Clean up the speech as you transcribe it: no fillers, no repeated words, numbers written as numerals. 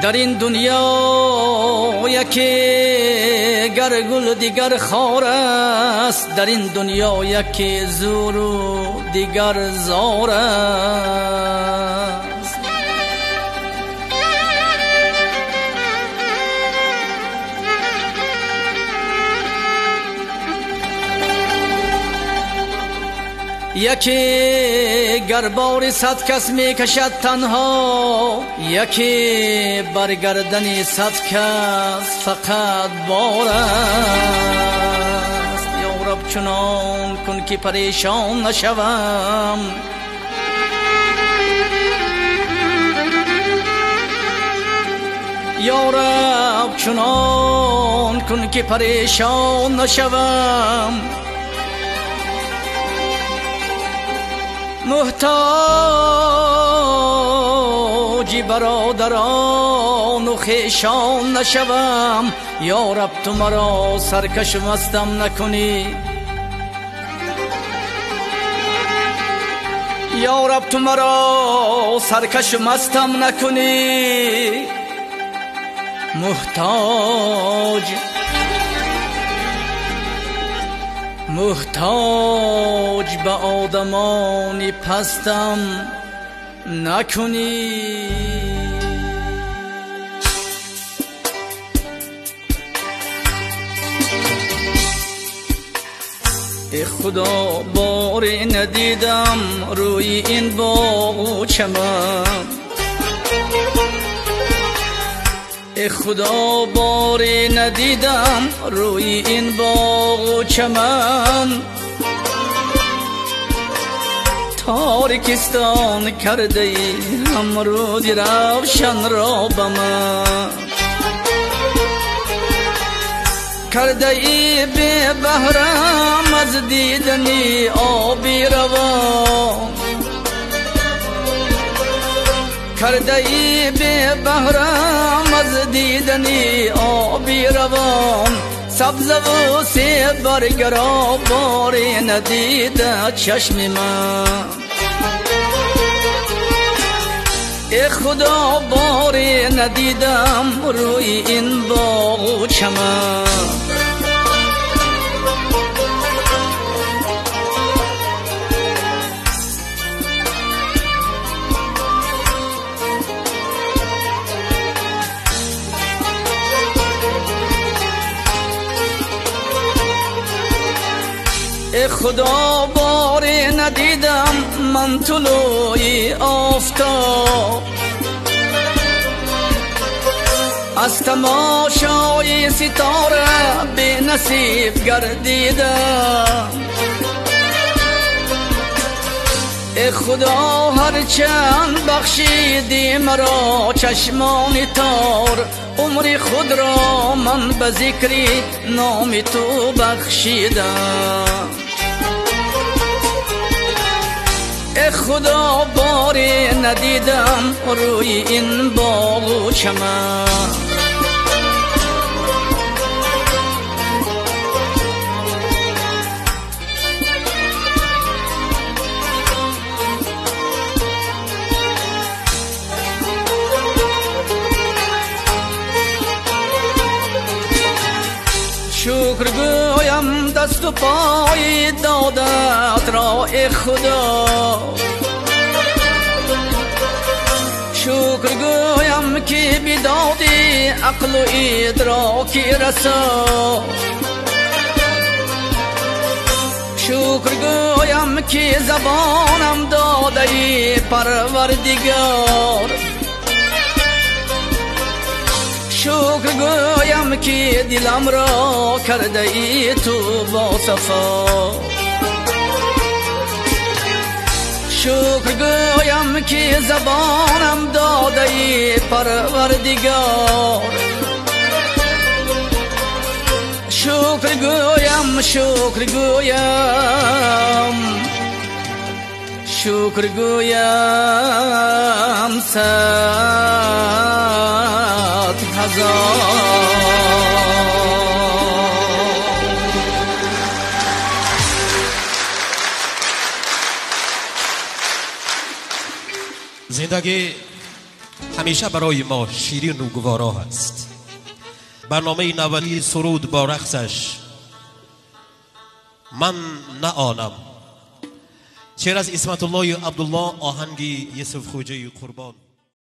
در این دنیا یکی گر گل دیگر خار است، در این دنیا یکی زور و دیگر زار است. یکی گربار 100 کس می کشد تنها، یکی برگردن 100 کس فقط بار است. یا رب چنان کن که پریشان نشوم، یا رب چنان کن که پریشان نشوم. محتاج برادران و خویشان نشوم. یا رب تو مرا سرکش مستم نکنی، یا رب تو محتاج به آدمانی پستم نکنی. ای خدا باری ندیدم روی این باغ و چمن، ای خدا باری ندیدم روی این باغ و چمن. تاریکستان کرده ای امرود روشن را به من، کرده ای به بهرم از دیدنی آبی روان، کرده ای به بهرم از دیدنی آبی روان. سبز و سیب برگرا باری ندیده چشم من، ای خدا باری ندیدم روی این باغ و چمن. ای خدا باری ندیدم من طلوعی آفتاب، از تماشای ستاره به نصیب گردیدم. ای خدا هرچند بخشیدی مرا چشمان تار، عمر خود را من به ذکری نام تو بخشیدم. ای خدا باری ندیدم روی این باغ و چمن، شکر گویم دست و پای دادت را ای خدا، شکر گویم که بدادی عقل و ادراکی رسا، شکر گویم که زبانم دادی پروردگار، شکر گویم که دلم را کرده ای تو با صفا، شکر گویم که زبانم داده ای پروردگار، شکر گویم شکر گویم شکر گویم 100,000. زندگی همیشه برای ما شیرین و گوارا هست. برنامه نولی سرود با رقصش من نه آنم، شعر از اسمت الله عبدالله، آهنگ یوسف خوجه قربان.